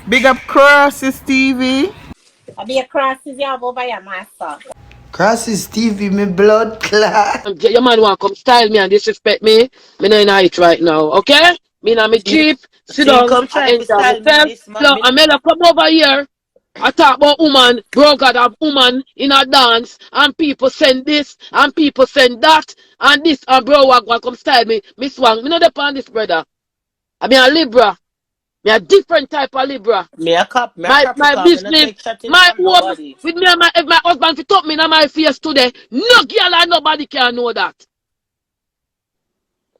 Big up Crosses TV. I be a crosses you have over your master. Crosses TV, me blood clot. Your man want come style me and disrespect me. Me not in it right now, okay? Me na me See, jeep, sit see, down, come I try to enjoy style me myself. this man. Look, Melo, come over here. I talk about woman, bro God have woman in a dance, and people send this, and people send that, and this, and bro want come style me. MsWong, me not depend this brother. I mean a Libra. Me a different type of Libra. Me a My Capricorn, me not business, take chatting my from home, nobody. with me and if my husband fit up me in my face today, no girl and nobody can know that.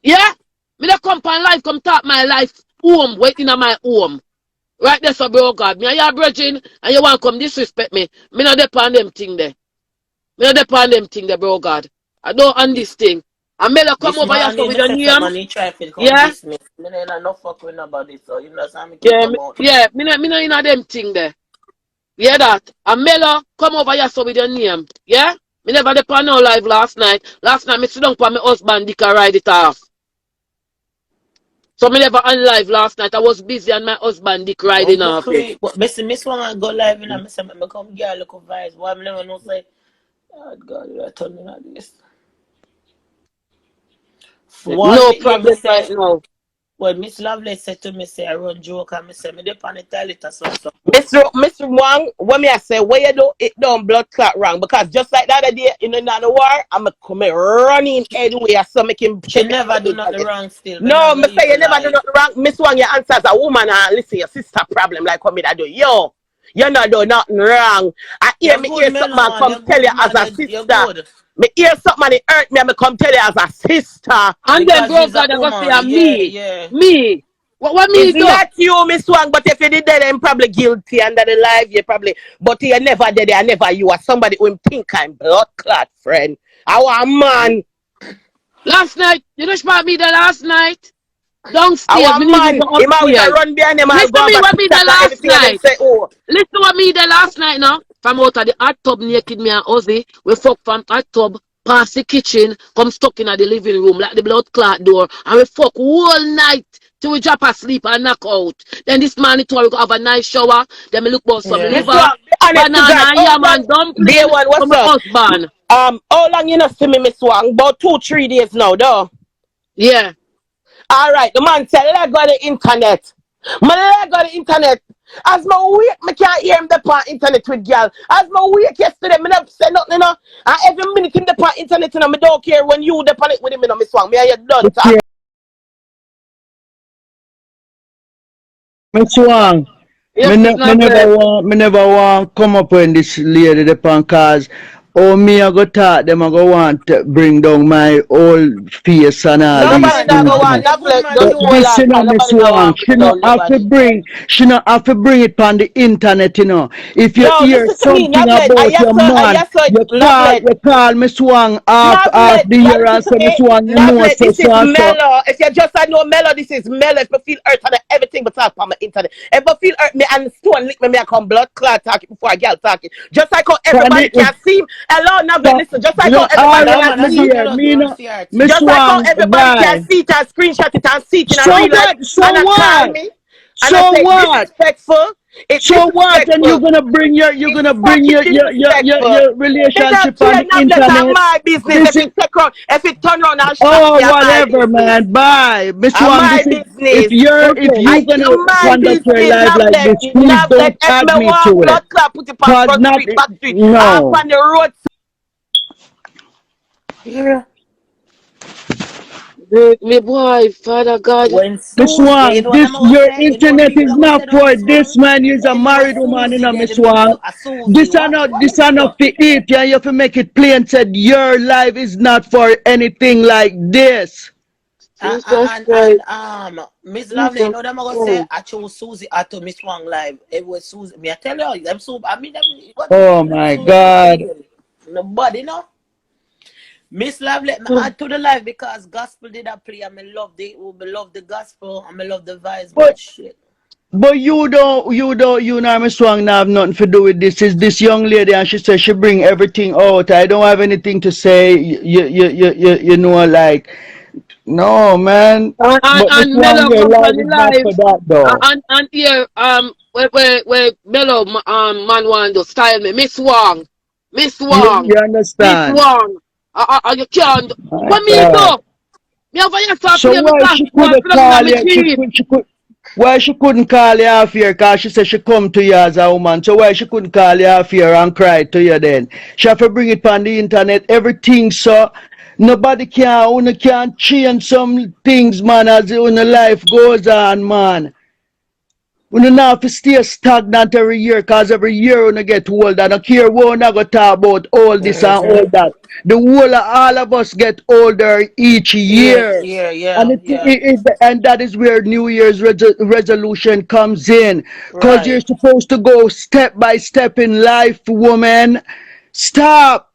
Yeah? Me not come pan life, come talk my life home, waiting on my home. Right there, so bro God. Me and you bridging, and you want to come disrespect me. Me not depend them thing there. Me not depend them thing there, bro God. I don't on this thing. And Melo come This over here man, so he with me your say something name. and he try to come Yeah? diss me. Me no fuck with nobody, so you know, so me keep Yeah, my mouth. me not in them thing there. Yeah, that. And Melo, come over here so with your name. Yeah? Me never depend no live last night. Last night, me sit down for my husband, dick and ride it off. So me never on live last night. I was busy and my husband, dick riding Uncle off it. Craig, but Miss One go live and I say, me come get a look of vibes. Why me never know say, oh God, you are turning like this. One No me hear me problem right say, now. well, Miss Lovely said to me, say, I run joke and me say, me depend on the toilet or something. Mr. Wang, when me I say where you do it don't blood clot wrong because just like the other day in the war, I'm come running anyway so make him She take me on never the do nothing internet. wrong still. Me No, not me go say you even never do lie. nothing wrong. Miss Wang, your answer as a woman and listen your sister problem like what me that do. Yo, you not do nothing wrong. I hear You're me good, hear something Melo, and man. come You're tell you good, as man. a You're sister. good. Me hear something and it hurt me and me come tell you as a sister. And then, Because bro, you's a God, I go say, woman. Yeah, me. yeah. Me. What me It's do? not you, Miss Wang, but if you did that, I'm probably guilty under the life, you probably, but you never did it, I never you are somebody who think I'm blood clot, friend. Our man, Last night, you know about me the last night? Downstairs, our me need to man, go him always a upstairs. run behind him, I'll Listen go to me over what me TikTok the and last everything, and them night. say, oh, Listen to what me the last night now. From out of the hot tub naked me and Ozzy. We fuck from hot tub, past the kitchen, come stuck in the living room like the blood clot door. And we fuck all night till we drop asleep and knock out. Then this morning we go have a nice shower. Then me look about some Yeah. Miss liver, Wang, be honest to God, banana, how yam long, and day dumpling one, from what's my up? husband. How long you not see me, Miss Wang? About 2, 3 days now, though. Yeah. All right, the man said, let go the internet. My leg on the internet. As my wake, me can't hear him the on internet with girl. As my wake yesterday, me never said nothing, you know. And every minute him the on internet, you know, me don't care when you the on it with him, you know, Miss Wang. Me and you done talk. MsWong, Yes, it's me not bad. never want come up when this lady depend cause oh me I go talk them I go want to bring down my old face and all Yeah, these Nobody man. You're not things, go good, you man. on know. You're that good, flex, man. just But You hold this on, you know cause Miss nobody not Wong, want to put down nobody. she not have to bring it on the internet, you know. If you No, hear listen to me, something Nablet. about your man, I saw it, Nablet. you call Miss Wong off Nablet, the you year listen and to say Miss me. Wong, you know Nablet, so this is so and so. Melo. If you just I know Melo, this is Melo. If you feel hurt on everything but talk on my internet. If you feel hurt me and stone lick me, me I come blood clot talking before I get talking. Just like how everybody Funny, can see. Hello, Nablet, so, listen. Just like you how know, everybody all No, can right, man. my That's see. what dear, Melo me do. no, For your Miss thing. Just like how Wong, everybody can bye. see it and screenshot it and see it in a So real life. what? So And I call what? me. And I So say it's what? disrespectful. It's So what? And disrespectful. you're It's gonna bring fucking disrespectful. your Me not relationship on care, the not let on internet. my business. This If is it take round, if it turn around and slap oh me, on my whatever, business. man. Bye, Miss On Wang. my This is business. if Okay. you I gonna my conduct your business, life not like let, this, please not let. don't If add me me want to it. blood clot, put it on Cause front not street, back street, up no. on the road. Yeah. Me boy, Father God. When Miss Susie, you Wang, know what I'm this gonna your say? You know what internet people is are gonna not say to for Miss this Wang? man. Is a Anyway, married woman, you Susie know, there, Miss the video Wang. a Susie. This What are is not that? for it. Yeah, you have to make it plain. Said your life is not for anything like this. Jesus And Christ. Miss Lovely, you Jesus know what I'm gonna say? Christ. I chose Susie out to Miss Wang live. It was Susie. Me, I tell you, I'm so. I mean, what Oh them my Susie not God. real. Nobody, no. Miss Lovely, me add to the live because gospel did I play. And me love the gospel and me love the vibes, But but shit. you know, Miss Wang now have nothing to do with this. Is this young lady and she says she bring everything out. I don't have anything to say. You know, like no man. And, and, But Miss and Wang, Melo your come life from the is not live. for that though. And here, where Melo man want to style me. MsWong. You Miss understand? Wong. You can't. My What me God. do? Me have a start So play my why she gospel and couldn't put them in call my you? Jeep. Why she couldn't call you off here? Cause she said she come to you as a woman. So why she couldn't call you off here and cry to you then? She have to bring it on the internet. Everything so nobody can change some things, man, as when the life goes on, man. We don't have to stay stagnant every year, cause every year when we get older, I don't care what we go talk about all this and all Mm-hmm. that. The whole of all of us get older each year. And Yeah. and that is where New Year's resolution comes in. Cause you're Right. supposed to go step by step in life, woman. Stop.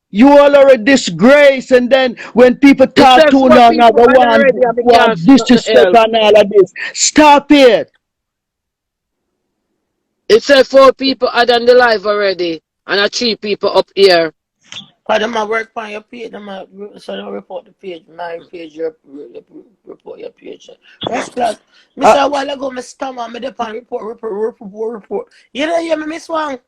You all are a disgrace, and then when people It talk said to you four now, people they are already and we want can't see nothing disrespect else. and all of this. Stop it. It said 4 people are done the live already and 3 people up here. Cause them a work on your page, so don't report the page. My page, report your page. Rest class. Me Uh, say a while ago, me stammer, me depend report. You know, hear me, Miss Wang?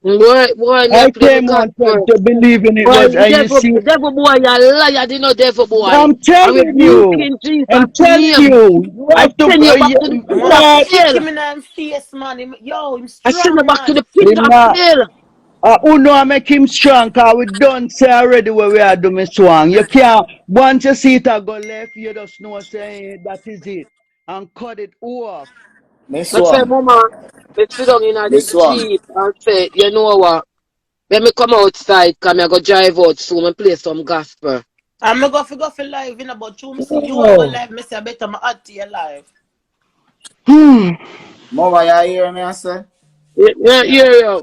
Boy, me a I play my came on gospel. to believe in it Boy, was, you and you devil, see, devil boy, you liar, you know devil boy. I'm I'm telling you, rebuking Jesus' I'm telling name. you, you I have to, send you back to the I pit want of what? kick hell. him in the face, man. Him I send you strong, back to man. the pit Him of not, hell. who know I make him strong, cause we done say already what we are doing, swang. You can't, once you see it go left, you just know say that is it, and cut it off. I say, MsWong, Mama, let's sit down in the MsWong. Jeep and say, you know what? Let me come outside, come I go drive out soon and play some gospel. I'm not go for live, you know, but you, me see you are go Oh. live, me say I better my add to your live. Hmm. Mama, you hear me, I say? Yeah.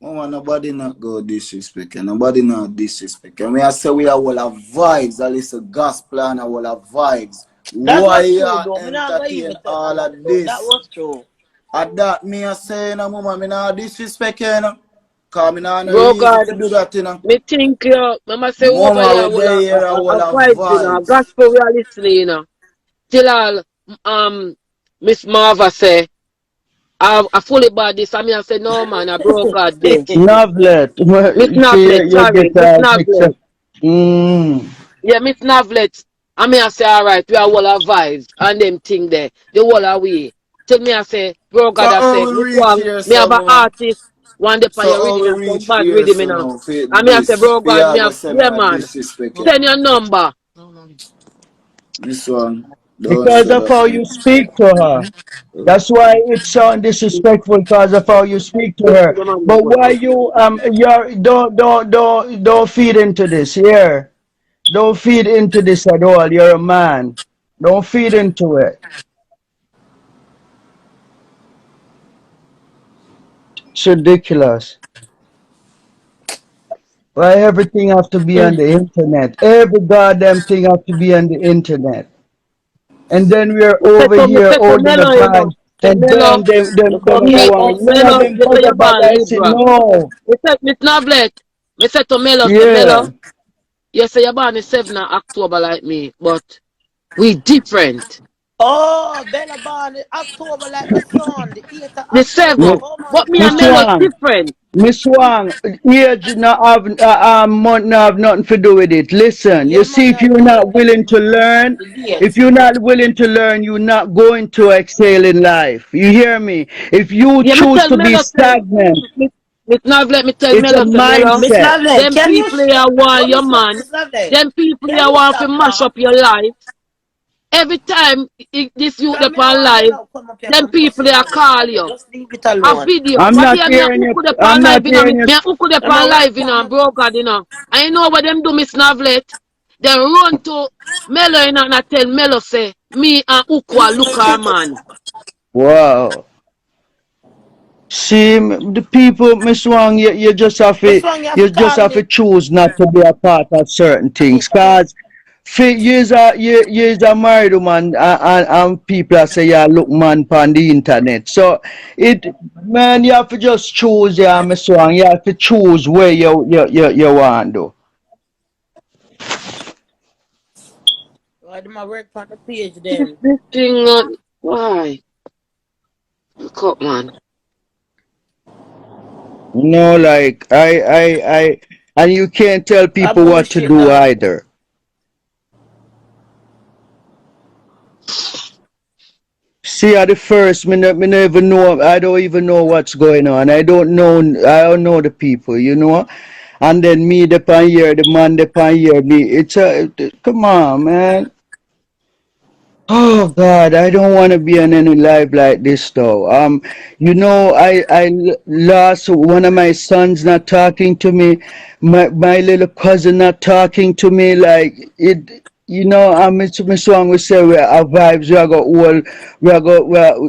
Mama, nobody not go disrespect. Nobody not disrespect. And we I say we are all have vibes. At least a gospel and a all have vibes. That Why was you true, though. Me not gonna entertain even take that all out, of though. That this? was true. At that me I say, mama, me not disrespect you, Cause me not no Bro reason God, to do that, me think you, Mama say over Mama, here, we there here, a all have vibes, you know, a vibes. gospel we are listening, you know. Till all, Miss Marva say, I fully bought this, and me I say, no man, I bro God this. Novlet. Miss See, Navlet, you sorry, get Miss mixed Navlet. up. Mm. Yeah, Miss Navlet. And me I say, alright, we are all our vibes and them thing there. The whole away. Till me I say, bro So God I how say, we Miss reach Wang, here, me have so an mama? artist, one day for So your how reading we and some reach bad here, reading, you so know. now for And me I say, this? bro For God, you me go have, say me yeah a man, disrespect you. send your number. This one, don't Because say of that how now. you speak to her. That's why it sounds disrespectful because of how you speak to her. But why you you're don't feed into this here. Don't feed into this at all. You're a man. Don't feed into it. It's ridiculous. Why everything have to be on the internet? Every goddamn thing have to be on the internet. And then we're over Me here set to holding the Melo, you know. vibe. Say And Melo, then you them come go here, on. None of Melo, them you go say there, you're but born I say Libra. no. Me say, Miss Navlet, me say to Melo, say Yeah. Melo, you say you're born the 7th of October like me, but we different. Oh, Bella born in October like my son, the 8th of The October. 7th. Oh my But me and Miss God. Melo Wang, different. Miss Wang, age not have month not have nothing to do with it. Listen, you Yeah, see, man, if I you're do not with willing to learn, the if date. you're not willing to learn, you're not going to excel in life. You hear me? If you Yeah, me choose tell to be Melo say, stagnant, Miss Nav, let me tell it's a Melo say, Melo, Miss mindset. Lovely, them can you people here want what your man. Miss Lovely? Them people Can here you want to stop mash that? up your life. Every time this youth Come up here, on one live, Bella come up here, them come cuss people you here now, Miss call Lovely. you. Just leave it A alone. video. I'm What not day me a hearing you. hook up I'm on not live, you know, hearing you. me a hook up I'm a on work live, you know, on and my bro God, you know. I know what them do, Miss Navlet. They run to Melo, you know, and I tell Melo say, me and Ukwa look our man. Wow. See, the people, Miss Wang, Miss Wang, you have you to just call have me. to choose not to be a part of certain things. Cause you's a married woman, and people are say, yeah, look man on the internet. So man, you have to just choose, yeah, Miss Wang. You have to choose where you want to. Why do my work on the page then? This thing, why? Fuck up, man. No, like and you can't tell A people what to bullshit do now. either. See, at the first, me never know. I don't even know what's going on. I don't know the people, you know. And then me, the pan here, the man, the pan here. Me, come on, man. Oh God, I don't want to be on any live like this though. You know, lost one of my sons not talking to me, my little cousin not talking to me. Like it, you know. MsWong we say we are vibes. We are got all,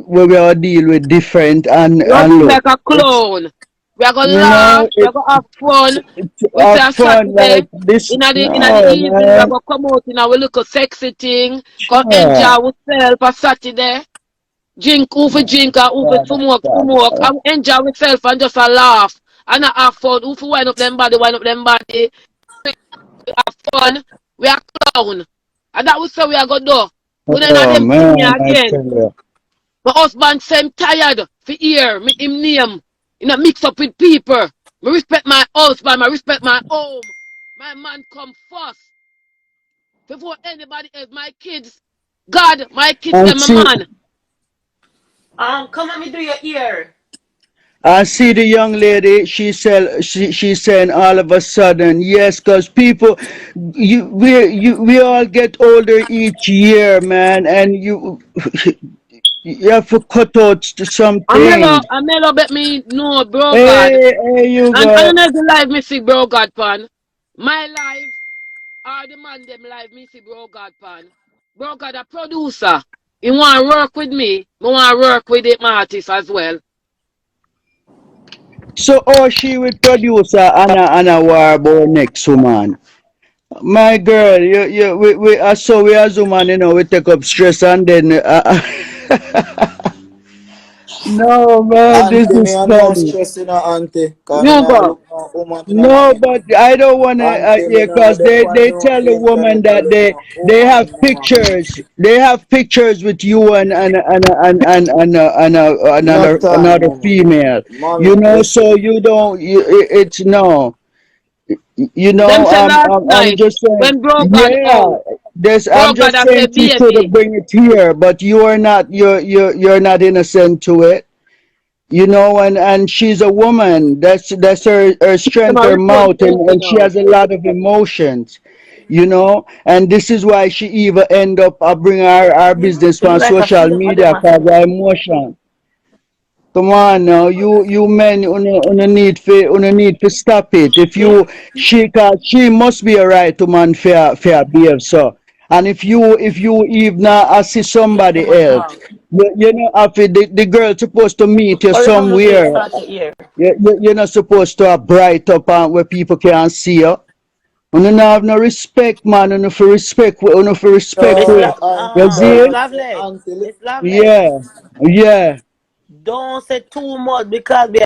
we are deal with different You feel look. like a It's, clown. We are gonna you know, laugh, we are gonna have fun. it's We say have a fun Saturday like this. in the No evening, we are man, gonna come out in our little sexy thing, come enjoy sure. ourselves for Saturday. Drink, who for drink, and who for smoke, and enjoy ourselves and just a laugh. And a have fun. Who for wind up them body, have fun. We are clown. And that we say we are gonna do. We then have Oh them see me man, I again. tell you. My husband say I'm tired for hear me him name. You know, mix up with people. Me respect my husband, I respect my home. My man come first. Before anybody else, my kids. God, my kids, And them a see, man. Come let me do your ear. I see the young lady. She's saying all of a sudden, yes, because people, we all get older each year, man, and you have to cut out some things. And Melo bet me know, bro God. Hey, you And I go. don't know the life me see, bro God, pan. My life are the man them life me see, bro God, pan. Bro God, a producer. He want to work with me. I want to work with the artist as well. So, oh, she with producer Anna war about next woman. My girl, I saw we as woman, you know, we take up stress and then, no, man, this Auntie, me is and no funny. stress in a auntie. Cause me You nah go. look no woman in a No, money. but I don't want to, Auntie, me yeah, nah because dep on they no tell the woman internet to that look no they woman have in a money. pictures. They have pictures with you and No time, another mama. female. You Mommy, know, so listen. you don't. It's no. You Them know, say last I'm night, just saying. when bro God Yeah, out, this. bro I'm God just I say, saying to baby, bring it here, but you are not. You're not innocent to it. You know, and she's a woman. That's her them strength, a her report mouth, baby and she now. has a lot of emotions. You know, and this is why she even end up bring our You business look on like a social film of them media a cause her film. emotion. Come on now, you men, una need to stop it. If Yeah. you she must be a right to man fair behave so. And if you even assist Yeah, somebody them a else, talk. you know, after the girl supposed to meet you How long you say you somewhere. start the ear? You're not supposed to have bright up and where people can see you. You don't have no respect, man. You for respect. Miss So, La- You so Miss see? Lovely. auntie, Miss Lovely. Yeah, yeah. Don't say too much because we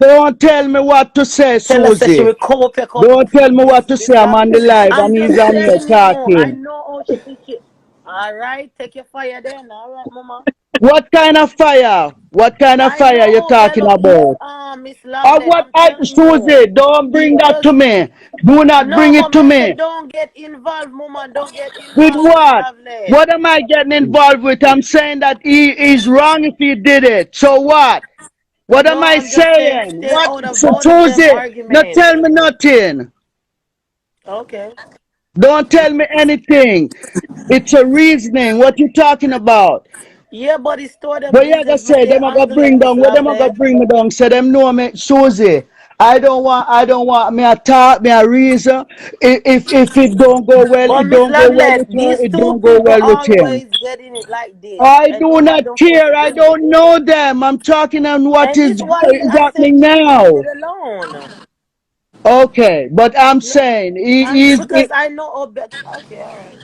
Don't tell me what to say, tell us that she Susie. will come up here, come Don't tell me what to Miss say. I'm on the Lovely. live I'm and he's just on here telling you. I talking. know how she think it. All right, take your fire then. All right, mama. What kind of fire? What kind of I fire you know talking Melo is about? Miss Lovely. I'm telling you. Susie, don't bring that to Just me. Do not no, bring it mama. to I said me. don't get involved, mama. Don't get With involved, Miss what? Lovely. What am I getting involved with? I'm saying that he is wrong if he did it. So what? What am No, I I'm just saying saying? stay What? out of So both of them Susie, not argument. tell me nothing. Okay. Don't tell me anything. It's a reasoning. What you talking about? Yeah, but it's to them But yeah, I business with say their them I go angle them, bring Miss down. Where them I go Lovely. bring me down? Say them know me, Susie. I don't want me a talk, me a reason. If it don't go well, But it Miss don't go well Lovely, with her. these It two don't go people well with him. always getting it like this. I And do me, I not don't force care. to I bring it. don't know them. I'm talking on what And this why me is I said happening to you, leave now. it alone. Okay, but I'm No, saying because I know how better. Okay, all right.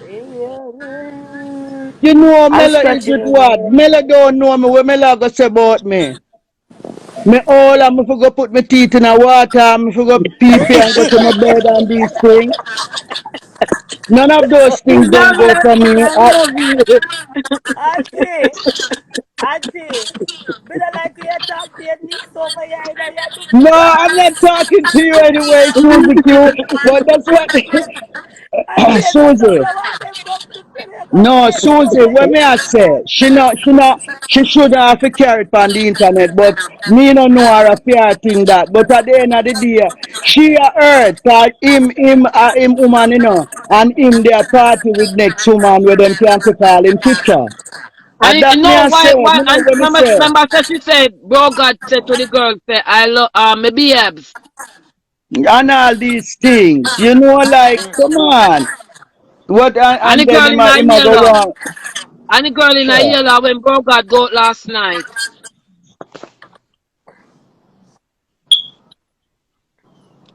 you know I'm Melo is scratching with your what? nose. Melo don't know me. What Melo go say about me? Me all I'm for go put my teeth in a water. I'm for go pee pee and go to my bed and these things. None of those things don't go Lovely, for me. I love you. Auntie, Auntie, but I like No, I'm not talking to you anyway, Susie Q. But that's what I say no, no, Susie. no, why them come to Trinidad, come No, get you Susie, what away. me I say? She should have to carry it on the internet, but me no know her a fair thing that. But at the end of the day, she a hurt, cause him woman, you know, and him they a party with next woman where them can't take all him picture. And And that you me know I say, why? me know And what me say. remember, that she said, bro, God said to the girl, say, I love, me babes. And all these things, you know, like, come on. What, And the and then girl in a him a go yellow. wrong. And the girl in a Sure. yellow when bro God go out last night.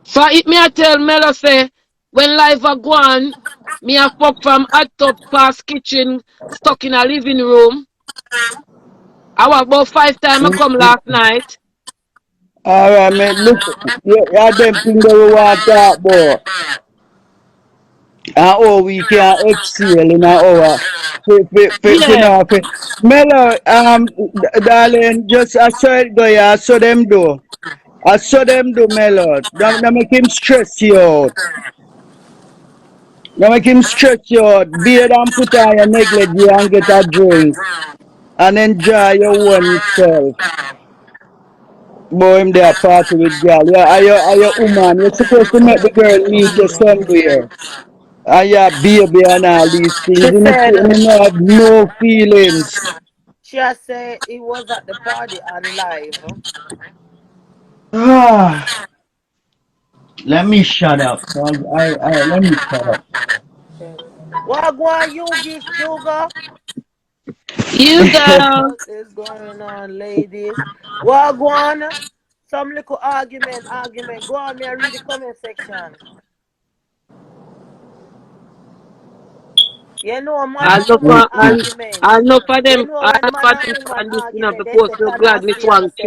So it me I tell Melo say, when life a go on, me a fuck from hot tub past kitchen, stuck in a living room. I walk about 5 times I come last night. All right, man. Look, yeah, them things that we want to talk about. And how we can excel in our Yeah. Melo, darling, just I saw it go, yeah, I saw them do. I saw them do, Melo. Don't make him stress you out. Don't make him stress you out. Beard and put on your necklace and get a drink. And enjoy your own self. Boy, him there party with girl. Yeah, are you woman? You're supposed to make the girl meet you somewhere. And yeah, baby and all these things. She You know, said, you know have no feelings. she has said he was at the party and live. Ah, let me shut up. Let me shut up. Yeah. What go on, Yuga? You girl. What is going on, ladies? What go on? Some little argument. Go on, me and read the comment section. You know, man I and know woman for argument. I know for You them know I when know man for and them woman on this you know argument, the they post say so glad Miss Tanasi and Wang say